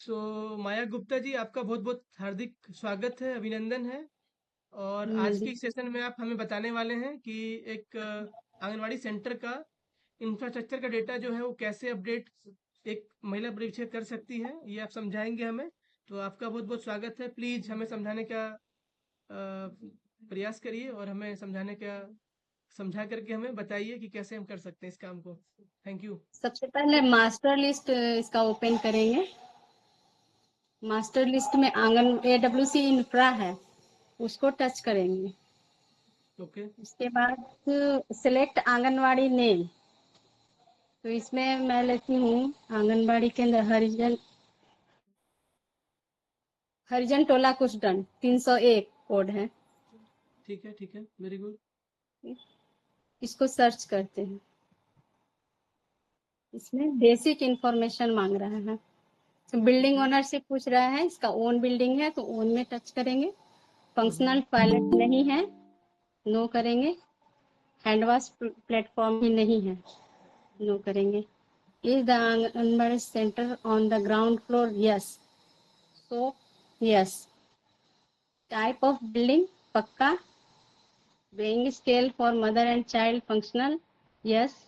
माया गुप्ता जी, आपका बहुत बहुत हार्दिक स्वागत है, अभिनंदन है। और आज के जी। इस सेशन में आप हमें बताने वाले हैं कि एक आंगनवाड़ी सेंटर का इंफ्रास्ट्रक्चर का डेटा जो है वो कैसे अपडेट एक महिला परीक्षक कर सकती है, ये आप समझाएंगे हमें। तो आपका बहुत बहुत स्वागत है। प्लीज हमें समझाने का प्रयास करिए और हमें समझा करके हमें बताइए कि कैसे हम कर सकते हैं इस काम को। Thank you. सबसे पहले मास्टर लिस्ट इसका ओपन करेंगे। मास्टर लिस्ट में आंगन AWC इंफ्रा है, उसको टच करेंगे। ओके। उसके बाद सिलेक्ट आंगनवाड़ी नेम। तो इसमें मैं लेती हूँ आंगनवाड़ी के अंदर हरिजन टोला कुसडन 301 कोड है। ठीक है, वेरी गुड। इसको सर्च करते हैं। इसमें बेसिक इंफॉर्मेशन मांग रहा है। तो ठीक बिल्डिंग है। ओनर से पूछ रहा है, इसका ओन बिल्डिंग है तो ओन में टच करेंगे। फंक्शनल हम्म। टॉयलेट नहीं है, नो करेंगे। हैंड वॉश प्लेटफॉर्म भी नहीं है, नो करेंगे। Is the anganwadi centre on the ground floor? Yes, so yes. Type of building? पक्का। Weighing scale for mother and child? Functional? Yes.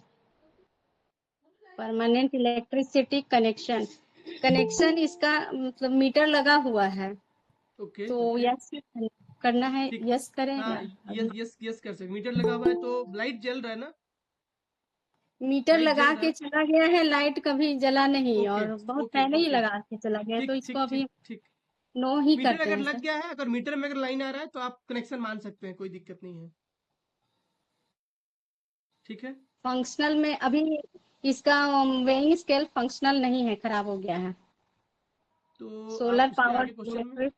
Permanent electricity connection? Connection इसका मतलब मीटर लगा हुआ है, ओके तो ओके। यस करना है। ठीक। यस करें हाँ, या यस यस यस कर सकते। मीटर लगा हुआ है तो लाइट जल रहा है ना? मीटर लाइट लगा जल रहा के है। चला गया है, लाइट कभी जला नहीं ओके और बहुत ओके पहले ही ओके। लगा के चला गया, तो ठीक इसको ठीक अभी ठीक ठीक। नो ही मीटर करते अगर हैं लग सर। गया है, अगर मीटर में अगर लाइन आ रहा है तो आप कनेक्शन मान सकते हैं, कोई दिक्कत नहीं है। ठीक है। फंक्शनल में अभी इसका वेइंग स्केल फंक्शनल नहीं है, खराब हो गया है। तो आप सोलर उसके पावर आगे क्वेश्चन में। इलेक्ट्रिक?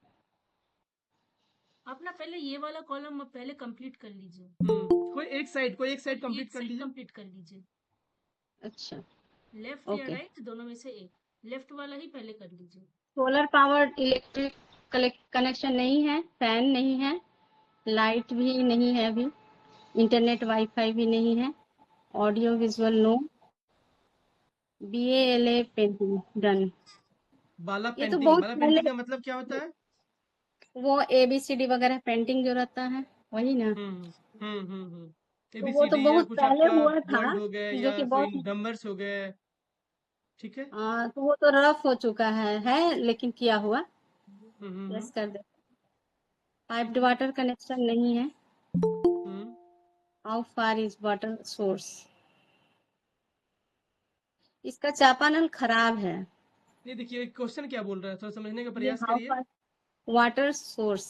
आप ना पहले ये वाला कॉलम पहले कंप्लीट कर लीजिए। कोई एक साइड कंप्लीट एक कर साइड लीजिए। कंप्लीट कर लीजिए। अच्छा, लेफ्ट या ओके। राइट दोनों में से एक। लेफ्ट वाला ही पहले कर लीजिए। सोलर पावर इलेक्ट्रिक कनेक्शन नहीं है, फैन नहीं है, लाइट भी नहीं है अभी, इंटरनेट वाईफाई भी नहीं है, audio visual no, BA LA painting done. ये तो बहुत बाला पहले पेंटिंग का मतलब क्या होता है? वो ABCD वगैरह पेंटिंग जो रहता है वही ना। हम्म तो वो तो ABCD या बहुत कुछ पहले आपका हुआ था, वर्ड हो गए जो या कि कोई बहुत नंबर्स हो गए। ठीक है। तो वो तो रफ हो चुका है लेकिन किया हुआ। हम्म। यस कर दे। पाइप्ड ठीक है। वाटर कनेक्शन नहीं है। Hmm. How far is water source? इसका चापानल खराब है। ये देखिए क्वेश्चन क्या बोल रहा है, थोड़ा समझने का ये प्रयास हाउ करिए। फार वाटर सोर्स?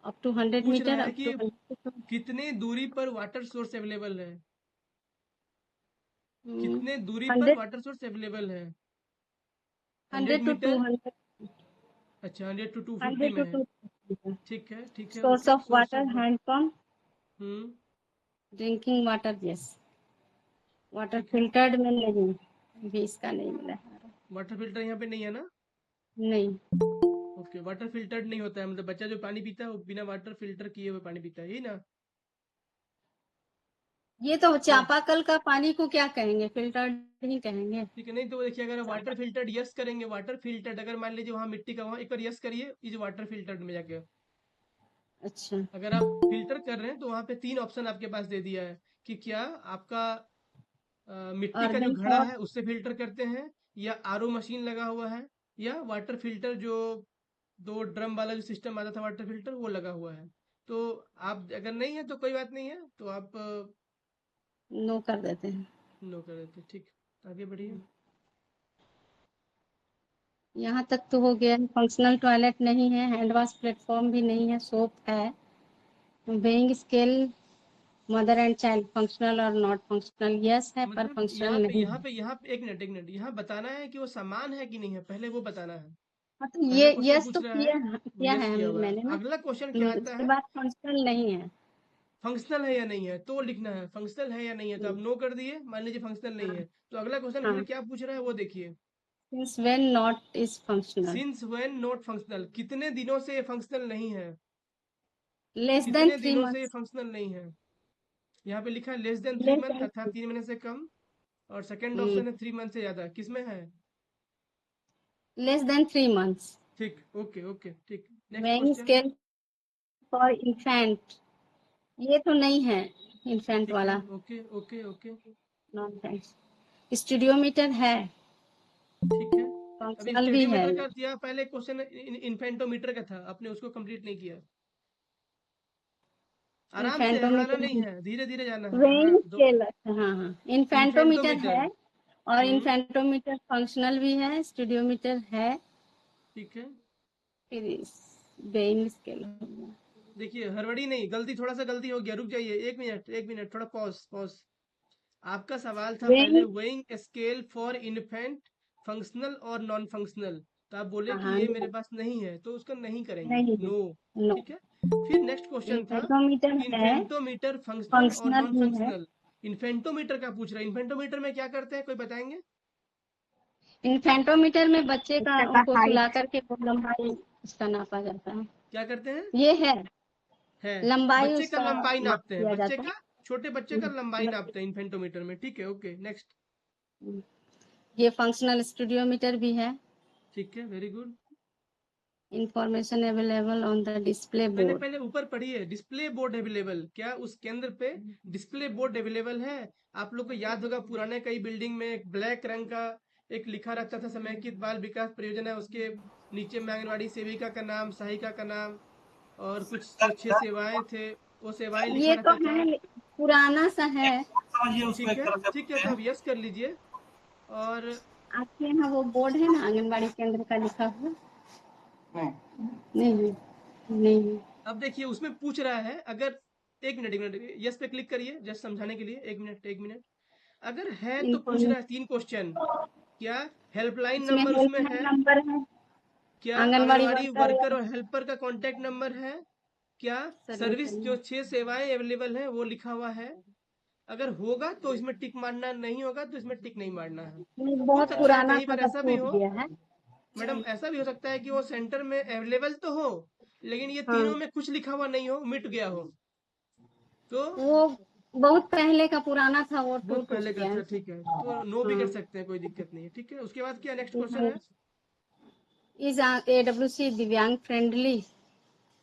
अप टू 100 पूछ मीटर, रहा है अप टू कि 100। कितने दूरी पर वाटर सोर्स अवेलेबल है। कितने दूरी पर 100, वाटर सोर्स अवेलेबल है? 100 100 to मीटर। 200। अच्छा, 100 टू 250 100 में to है। 200। ठीक है, source okay. Of source of water water. Hand pump, hmm. Drinking water yes. Water ठीक है। फिल्टर्ड में नहीं, भी इसका नहीं मिला है। वाटर फिल्टर यहाँ पे नहीं है ना? नहीं, ओके, वाटर फिल्टर्ड नहीं होता है, मतलब बच्चा जो पानी पीता है वो बिना वाटर फिल्टर किए हुए पानी पीता है, यही ना? ये तो या चापाकल का पानी को क्या कहेंगे, फिल्टर्ड ही कहेंगे। ठीक है, नहीं तो देखिए, अगर चापा वाटर फिल्टर्ड यस करेंगे, वाटर फिल्टर्ड अगर मान लीजिए वहां मिट्टी का, वहां एक बार यस करिए इज वाटर फिल्टर्ड में जाके। अच्छा। अगर आप फिल्टर कर रहे हैं तो वहां पे तीन ऑप्शन आपके पास दे दिया है कि क्या आपका मिट्टी का जो अर्दन घड़ा फॉर? है उससे फिल्टर करते हैं, या आरओ मशीन लगा हुआ है, या वाटर फिल्टर जो दो ड्रम वाला जो सिस्टम आता था वाटर फिल्टर वो लगा हुआ है। तो आप अगर नहीं है तो कोई बात नहीं है, तो आप नो कर देते हैं। नो कर देते। ठीक, आगे बढ़िए। यहाँ तक तो हो गया। फंक्शनल टॉयलेट नहीं है, हैंड वॉश प्लेटफॉर्म भी नहीं है, सोप है। Weighing scale mother and child functional और नॉट फंक्शनल? यस है पर मतलब फंक्शनल नहीं है। यहाँ पे एक मिनट यहाँ बताना है कि वो समान है कि नहीं है, पहले वो बताना है। हाँ तो पहला ये क्वेश्चन यस तो पूछ रहा है, किया यस है किया हुआ है। मैंने ना। अगला क्वेश्चन क्या आता उसके है? बाद फंक्शनल नहीं है। फंक्शनल है या नहीं है, तो लिखना है फंक्शनल है या नहीं है, तो आप नो कर दिए, मान लीजिए फंक्शनल नहीं हाँ है। तो अगला क्वेश्चन फिर हाँ। क्या पूछ रहा है वो देखिए। Since when not is functional? Since when not functional, कितने दिनों से ये फंक्शनल नहीं है? लेस देन कितने 3 दिनों से ये मंथ्स। फंक्शनल नहीं है? यहाँ पे लिखा है less than three less month, then. अर्थात 3 महीने से कम। और सेकंड हम्म ऑप्शन है 3 मंथ से ज्यादा, किसमें है? less than 3 months. ठीक, ओके ओके, ठीक। Next Weighing question. scale for infant, ये तो नहीं है infant ठीक है, वाला, ओके ओके ओके, nonsense. स्टूडियोमीटर है, ठीक है। अभी फंक्शनल भी है। स्टेडियोमीटर का दिया, पहले क्वेश्चन इन्फेंटोमीटर का था, आपने उसको कंप्लीट नहीं किया। आराम से, हड़बड़ाना इन्फेंटोमीटर नहीं है, है, धीरे धीरे जाना है। वेइंग हाँ, दो। स्केल, हाँ हाँ, इन्फेंटोमीटर इन्फेंटोमीटर। है और हम्म, इन्फेंटोमीटर फंक्शनल भी है, स्टूडियोमीटर है, ठीक है। फिर वेइंग स्केल हो गया। देखिए, हड़बड़ी नहीं, गलती, थोड़ा सा गलती हो गया, रुक जाइए, एक मिनट एक मिनट, थोड़ा पॉज पॉज। आपका सवाल था पहले, weighing, weighing scale for infant, functional और नॉन फंक्शनल। तो आप बोले कि हाँ ये मेरे नहीं, पास नहीं है, तो उसका नहीं करेंगे, नहीं है, नो। नो। ठीक है। फिर नेक्स्ट क्वेश्चन था, इन्फेंटोमीटर है, इन्फेंटोमीटर फंक्शनल और फंक्शनल नॉन भी है। फंक्शनल। इन्फेंटोमीटर का पूछ रहा है, इन्फेंटोमीटर में क्या करते हैं, कोई बताएंगे? इन्फेंटोमीटर में बच्चे का उनको सुला करके वो लंबाई उसका नापा जाता है। क्या करते हैं? ये है, लंबाई बच्चे का उसका लंबाई माप नापते हैं, किया बच्चे जाता का, छोटे बच्चे का लंबाई है। नापते हैं इन्फेंटोमीटर में। ठीक है, ओके, नेक्स्ट। ये फंक्शनल स्टूडियोमीटर भी है। ठीक है, very good. Information available on the display पहले बोर्ड। पहले ऊपर पढ़िए, डिस्प्ले बोर्ड अवेलेबल, क्या उस केंद्र पे डिस्प्ले बोर्ड अवेलेबल है? आप लोग को याद होगा, पुराने कई बिल्डिंग में एक ब्लैक रंग का एक लिखा रहता था, समेकित बाल विकास परियोजना, उसके नीचे में आंगनवाड़ी सेविका का नाम, सहायिका का नाम, और कुछ जो 6 सेवाएं थे, वो सेवाएं लिखा ये तो रहता था। है, पुराना सा है। ठीक है, ठीक है, तो आप यस कर लीजिए। और आपके यहाँ वो बोर्ड है ना आंगनबाड़ी केंद्र का लिखा हुआ? नहीं है, नहीं है। अब देखिए, उसमें पूछ रहा है, अगर, एक मिनट, यस पे क्लिक करिए, जस्ट समझाने के लिए, एक मिनट। अगर है तो पूछ इन्फॉर्मेशन, रहा है 3 क्वेश्चन। क्या हेल्पलाइन इसमें नंबर उसमें हेल्पलाइन है? नंबर है, क्या आंगनबाड़ी आंगनवाड़ी वर्कर वर्कर या और हेल्पर का कांटेक्ट नंबर है? क्या सर्विस सर्विस जो 6 सेवाएं अवेलेबल है वो लिखा हुआ है? अगर होगा तो इसमें टिक मारना, नहीं होगा तो इसमें टिक नहीं मारना है। नहीं, हो बहुत सकता है पुराना कई था बार तब ऐसा भी टूट हो, गया है। मैडम, ऐसा भी हो सकता है कि वो सेंटर में अवेलेबल तो हो, लेकिन ये हाँ, तीनों में कुछ लिखा हुआ नहीं हो, मिट गया हो, तो वो बहुत पहले का पुराना था, वो बहुत टूट पहले का गया था। है। ठीक है, तो नो भी कर हाँ, सकते हैं, कोई दिक्कत नहीं है। ठीक है, उसके बाद क्या नेक्स्ट क्वेश्चन है? इज AWC दिव्यांग फ्रेंडली? क्या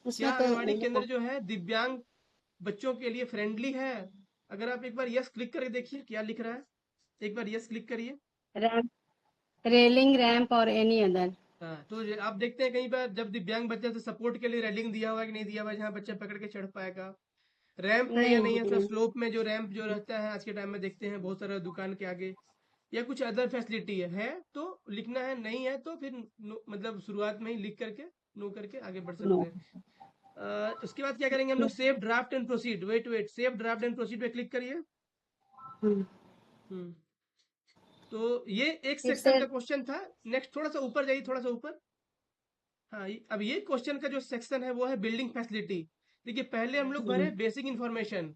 उसमें तो आंगनवाड़ी केंद्र जो है दिव्यांग बच्चों के लिए फ्रेंडली है? अगर आप एक बार यस क्लिक करके देखिए क्या लिख रहा है, एक बार यस क्लिक करिए। रैम्प, रेलिंग रैम्प और एनी अदर। हाँ, तो आप देखते हैं कहीं पर जब दिव्यांग बच्चे तो सपोर्ट के लिए रेलिंग दिया हुआ है कि नहीं दिया हुआ है, जहाँ बच्चा पकड़ के चढ़ पाएगा? रैंप है या नहीं नहीं है? सर, नहीं, स्लोप में जो रैंप जो रहता है आज के टाइम में देखते हैं बहुत सारा दुकान के आगे, या कुछ अदर फैसिलिटी है तो लिखना है, नहीं है तो फिर मतलब शुरुआत में ही लिख करके नो करके आगे बढ़ नो। सकते हैं। उसके बाद क्या करेंगे हम लोग? Save draft and proceed. Wait wait, save draft and proceed पे क्लिक करिए। हम्म, तो ये एक फिर सेक्शन से का क्वेश्चन था। नेक्स्ट थोड़ा सा ऊपर जाइए, थोड़ा सा ऊपर। हाँ, अब ये क्वेश्चन का जो सेक्शन है वो है बिल्डिंग फैसिलिटी। देखिए, पहले हम लोग भरे बेसिक इंफॉर्मेशन,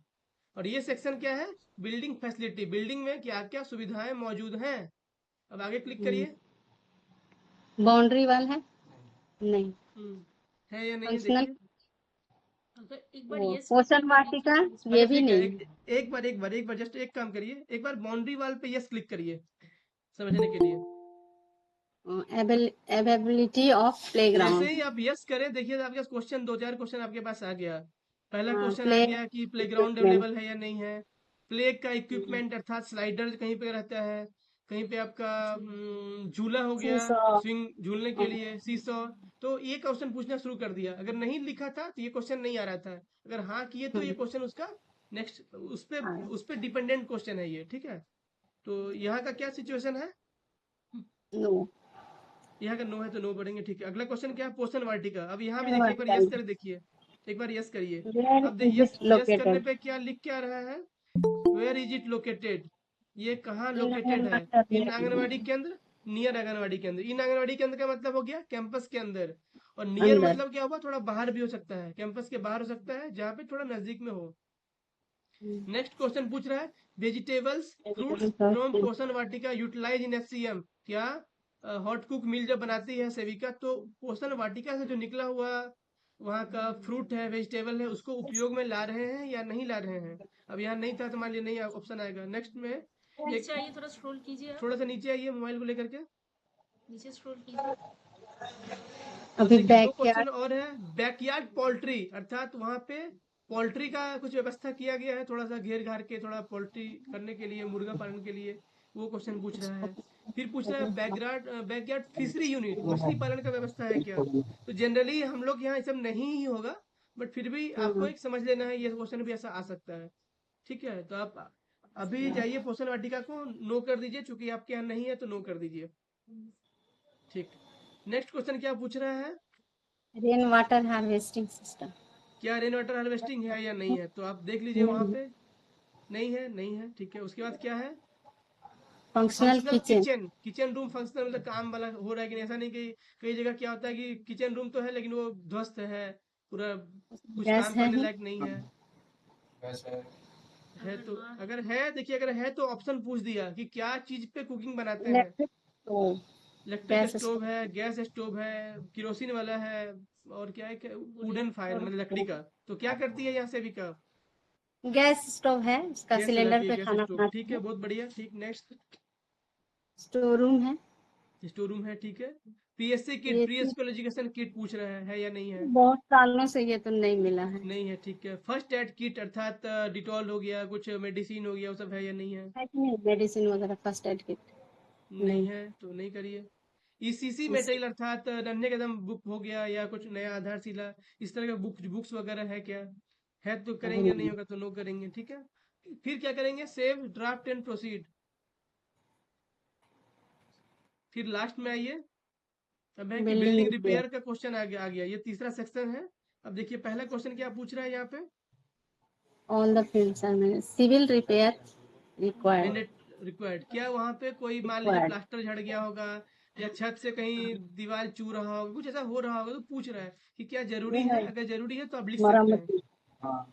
और ये सेक्शन क्या है? बिल्डिंग फैसिलिटी, बिल्डिंग में क्या क्या सुविधाएं मौजूद हैं। अब आगे क्लिक करिए। बाउंड्री वाल है, नहीं। है या नहीं है फंक्शनल, देखिए। अगर एक बार वो यस पे पोषण क्लिक कर लीजिए वाटिका, तो ये अच्छा, भी ठीक है, नहीं है। एक बार जस्ट एक काम करिए, एक बार बाउंड्री वाल पे यस क्लिक करिए समझने के लिए। अवेलेबिलिटी ऑफ जैसे प्लेग्राउंड, ही आप यस करें, देखिए आपके क्वेश्चन, 2-4 क्वेश्चन आपके पास आ गया। पहला क्वेश्चन आ प्ले गया कि प्लेग्राउंड इक्विपमेंट, अवेलेबल है या नहीं है। प्ले का इक्विपमेंट अर्थात स्लाइडर कहीं पे रहता है, कहीं पे आपका झूला हो गया, सीसॉ, स्विंग झूलने के लिए, सीसॉ। तो ये क्वेश्चन पूछना शुरू कर दिया। अगर नहीं लिखा था तो ये क्वेश्चन नहीं आ रहा था, अगर हाँ किए तो ये क्वेश्चन उसका नेक्स्ट उस पे डिपेंडेंट क्वेश्चन है ये। ठीक है, तो यहाँ का क्या सिचुएशन है? नो। यहाँ का नो है तो नो पढ़ेंगे। ठीक है, अगला क्वेश्चन क्या है? पोषण वाटिका। अब यहाँ भी देखिए, एक बार यस कर देखिए, एक बार यस करिए। वेयर अब इज यस इट यस करने लोकेटेड? पे क्या लिख क्या रहा है? Where is it located? ये कहाँ इन लोकेटेड है? इन आंगनवाड़ी केंद्र, नियर आंगनवाड़ी केंद्र। इन आंगनवाड़ी केंद्र का मतलब हो गया कैंपस के अंदर, और नियर अंदर। मतलब क्या हुआ? थोड़ा बाहर भी हो सकता है, कैंपस के बाहर हो सकता है, जहाँ पे थोड़ा नजदीक में हो। नेक्स्ट क्वेश्चन पूछ रहा है, वेजिटेबल्स फ्रूट्स फ्रॉम पोषण वाटिका यूटिलाइज इन एचसीएम। क्या हॉट कुक मिल जब बनाती है सेविका, तो पोषण वाटिका से जो निकला हुआ वहाँ का फ्रूट है, वेजिटेबल है, उसको उपयोग में ला रहे हैं या नहीं ला रहे हैं? अब यहाँ नहीं था तो मान लीजिए नहीं ऑप्शन आएगा। नेक्स्ट में नीचे एक आइए, थोड़ा स्क्रॉल कीजिए आप। थोड़ा सा नीचे आइए मोबाइल को लेकर के। नीचे स्क्रॉल कीजिए। अब अभी देखिए 2 बैक क्वेश्चन और है। बैकयार्ड पोल्ट्री अर्थात वहाँ पे पोल्ट्री का कुछ व्यवस्था किया गया है, थोड़ा सा घेर घार के, थोड़ा पोल्ट्री करने के लिए, मुर्गा पालन के लिए, वो क्वेश्चन पूछ रहा है। फिर पूछ रहा है बैकयार्ड फिशरी यूनिट, मछली पालन का व्यवस्था है क्या? तो जनरली हम लोग यहाँ ये सब नहीं ही होगा, बट फिर भी आपको एक समझ लेना है, ये क्वेश्चन भी ऐसा आ सकता है। ठीक है, तो आप अभी जाइए पोषण वाटिका को नो कर दीजिए, चूंकि आपके यहाँ नहीं है तो नो कर दीजिए। ठीक, नेक्स्ट क्वेश्चन क्या पूछ रहा है? Rain water harvesting system. क्या रेन वाटर हार्वेस्टिंग है या नहीं है? तो आप देख लीजिए वहां पे। नहीं है, नहीं है, ठीक है। उसके बाद क्या है? Functional functional kitchen. Kitchen room functional मतलब काम वाला हो रहा है कि नहीं, ऐसा नहीं कि कई जगह क्या होता है कि किचन रूम तो है लेकिन वो ध्वस्त है पूरा, कुछ गैस काम है करने ही। लायक नहीं है। है अगर तो, हाँ अगर है देखिए, अगर है तो ऑप्शन पूछ दिया कि क्या चीज पे कुकिंग बनाते हैं। Electric stove. Electric gas stove है, स्टोव। गैस स्टोव है, किरोसिन वाला है, और क्या है, वुडन वुडन फायर मतलब लकड़ी का। तो क्या करती है यहाँ से भी का? गैस स्टोव है, उसका गैस सिलेंडर चलाती है, पे गैस खाना स्टोव, ठीक बनाते है, हैं। बहुत बढ़िया। ठीक, नेक्स्ट। स्टोर रूम है। स्टोर रूम है, ठीक है। पीएससी किट, ये प्री चीज स्कूल एजुकेशन किट पूछ रहा है या नहीं है? बहुत सालों से ये तो नहीं मिला है। नहीं है, ठीक है। फर्स्ट एड किट अर्थात डिटॉल हो गया, कुछ मेडिसिन हो गया, वो सब है या नहीं है? है कि नहीं मेडिसिन वगैरह फर्स्ट एड किट? नहीं नहीं। है तो नहीं करिए। ईसीसी इस मटेरियल अर्थात नन्हे कदम बुक हो गया या कुछ नया आधारशिला, इस तरह का बुक्स वगैरह है क्या? है तो अभी करेंगे, नहीं नहीं। होगा तो नो करेंगे, ठीक है। फिर क्या करेंगे? Save draft and proceed. फिर लास्ट में आइए, अब है कि बिल्डिंग बिल्डिंग रिपेयर। रिपेयर का क्वेश्चन आ गया, ये तीसरा सेक्शन है। अब देखिए पहला क्वेश्चन क्या पूछ रहा है यहाँ पे? ऑन द फील्ड में civil repair required. Mandate required, क्या वहाँ पे कोई मान लीजिए रिक्वायर्ड। प्लास्टर झड़ गया होगा या छत से कहीं दीवार चू रहा होगा, कुछ ऐसा हो रहा होगा, तो पूछ रहा है कि क्या जरूरी है? अगर जरूरी है तो आप लिख सकते हैं, मरम्मत।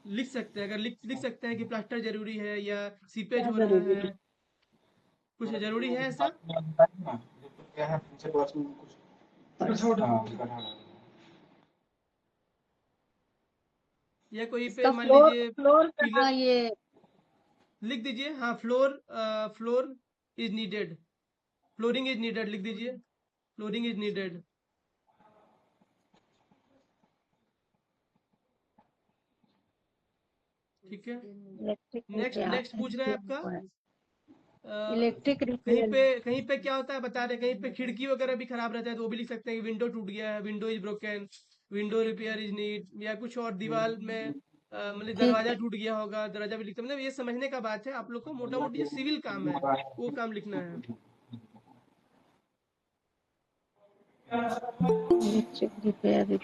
लिख सकते हैं। अगर लिख सकते हैं कि प्लास्टर जरूरी है या सीपेज क्या हो रहा जरूरी है, है? कुछ जरूरी है ऐसा, या कोई पे इसका मान फ्लोर लीजिए फ्लोर का पिलर, ये। लिख दीजिए। हाँ, floor is needed, flooring is needed लिख दीजिए, फ्लोरिंग इज नीडेड, ठीक है। इलेक्ट्रिक नेक्स्ट रिपेयर नेक्स्ट पूछ रहा है आपका इलेक्ट्रिक कहीं रिपेयर। पे, कहीं पे क्या होता है बता रहे, कहीं पे खिड़की वगैरह भी खराब रहता है तो वो भी लिख सकते हैं कि विंडो टूट गया है, window is broken, window repair is need, या कुछ और दीवार में मतलब ठीक दरवाजा है। टूट गया होगा, दरवाजा भी लिखते हैं। मतलब ये समझने का बात है, आप लोग को मोटा मोटी ये सिविल काम है, वो काम लिखना है। Electric repair.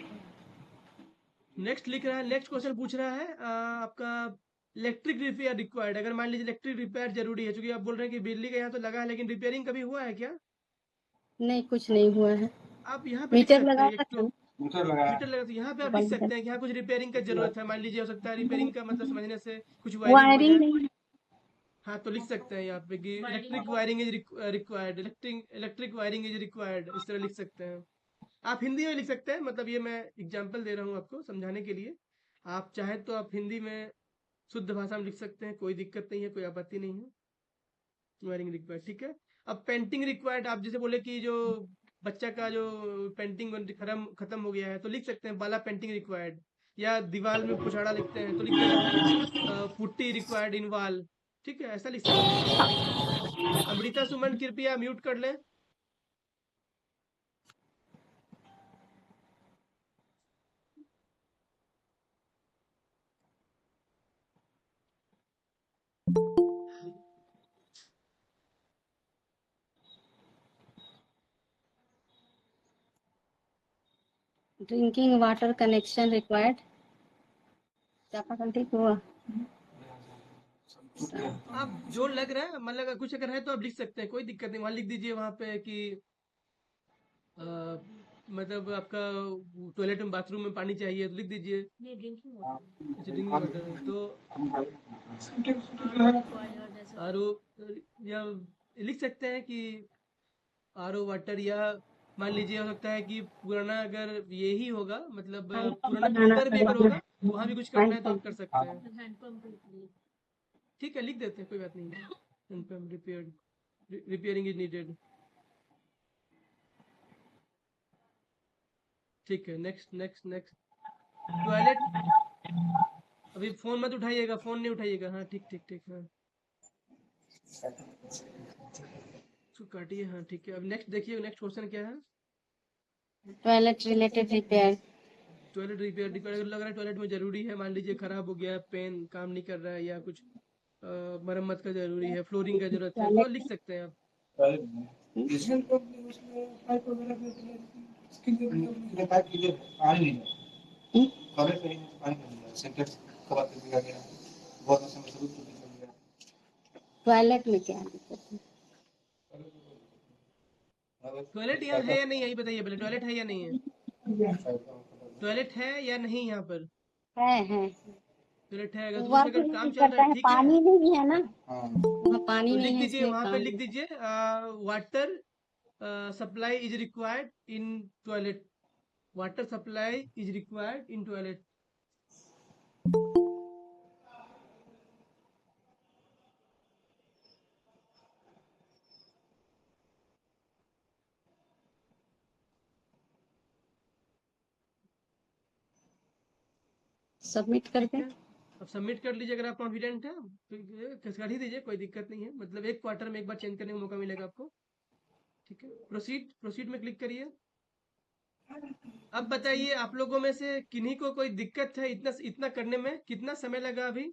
नेक्स्ट लिख रहा है, नेक्स्ट क्वेश्चन पूछ रहा है आपका इलेक्ट्रिक रिपेयर रिक्वायर्ड। अगर मान लीजिए इलेक्ट्रिक रिपेयर जरूरी है, क्योंकि आप बोल रहे हैं कि बिजली का यहाँ तो लगा है लेकिन रिपेयरिंग कभी हुआ है क्या? नहीं, कुछ नहीं हुआ है। आप यहाँ पे लिख मीटर सकते हैं लगाया था इलेक्ट्रो, ना। मीटर लगा, तो यहाँ पे आप लिख बंद कर। सकते हैं कि हाँ कुछ रिपेयरिंग का जरूरत है, मान लीजिए हो सकता है रिपेयरिंग का मतलब समझने से कुछ वायरिंग हो वायरिंग जाए। नहीं है। हाँ तो लिख सकते हैं यहाँ पे कि wiring electric wiring is required, electric wiring is required, इस तरह लिख सकते हैं। आप हिंदी में लिख सकते हैं, मतलब ये मैं एग्जाम्पल दे रहा हूँ आपको समझाने के लिए। आप चाहें तो आप हिंदी में शुद्ध भाषा में लिख सकते हैं, कोई दिक्कत नहीं है, कोई आपत्ति नहीं है। वायरिंग रिक्वायर्ड, ठीक है। अब पेंटिंग रिक्वायर्ड, आप जैसे बोले कि जो बच्चा का जो पेंटिंग खत्म खत्म हो गया है तो लिख सकते हैं बाला पेंटिंग रिक्वायर्ड, या दीवार में पुछाड़ा लिखते हैं तो लिख देना है पुट्टी रिक्वायर्ड इन वाल, ठीक है, ऐसा लिख सकते हैं। अमृता सुमन कृपया म्यूट कर लें। Drinking water connection required. चापाकल ठीक हुआ। आप जो लग रहा है मतलब अगर कुछ अगर है तो आप लिख सकते हैं, कोई दिक्कत नहीं, वहां लिख दीजिए वहां पे कि अ, मतलब आपका टॉयलेट में बाथरूम में पानी चाहिए तो लिख दीजिए। ये ड्रिंकिंग वाटर अच्छा, ड्रिंकिंग वाटर है तो आरओ रिक्वायर्ड ऐसा आर ओ, या लिख सकते हैं कि आर ओ वाटर, या मान लीजिए हो सकता है कि पुराना अगर यही होगा मतलब हैंडपंप पुराना बनाना फिल्टर भी अगर करवाना होगा तो वहां भी कुछ है। करना है तो आप हैंडपंप। कर सकते हैं। हैंडपंप ठीक है, लिख देते हैं, कोई बात नहीं है। Repairing is needed. ठीक है, नेक्स्ट नेक्स्ट नेक्स्ट। टॉयलेट, अभी फोन मत उठाइएगा, फोन नहीं उठाइएगा। हाँ ठीक ठीक ठीक, हाँ इसको काटिए। हाँ ठीक है, अब नेक्स्ट देखिए, नेक्स्ट क्वेश्चन क्या है। Toilet related repair. Toilet repair, repair अगर लग रहा है टॉयलेट में जरूरी है, मान लीजिए खराब हो गया, पेन काम नहीं कर रहा है, या कुछ मरम्मत का जरूरी है, फ्लोरिंग का जरूरत है, तो लिख सकते हैं आप। टॉयलेट में क्या दिक्कत है? टॉयलेट यहाँ है या नहीं, यही बताइए पहले, टॉयलेट है या नहीं है, टॉयलेट है या नहीं यहाँ पर। है। टॉयलेट है, अगर दूर से वर्क अगर नहीं काम चल रहा करता है, है, ठीक है, पानी नहीं है ना, वहाँ पानी तो नहीं लिख है दीजिए, इसलिए वहां पे काम लिख नहीं। दीजिए water supply is required in toilet, water supply is required in toilet. Submit कर ठीक दें। है, अब सबमिट कर लीजिए अगर आप कॉन्फिडेंट है, तो कर ही दीजिए, कोई दिक्कत नहीं है, मतलब एक क्वार्टर में एक बार चेंज करने का मौका मिलेगा आपको। ठीक है, प्रोसीड, प्रोसीड में क्लिक करिए। अब बताइए, आप लोगों में से किन्हीं को कोई दिक्कत है इतना इतना करने में, कितना समय लगा अभी,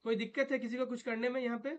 कोई दिक्कत है किसी को कुछ करने में यहाँ पे।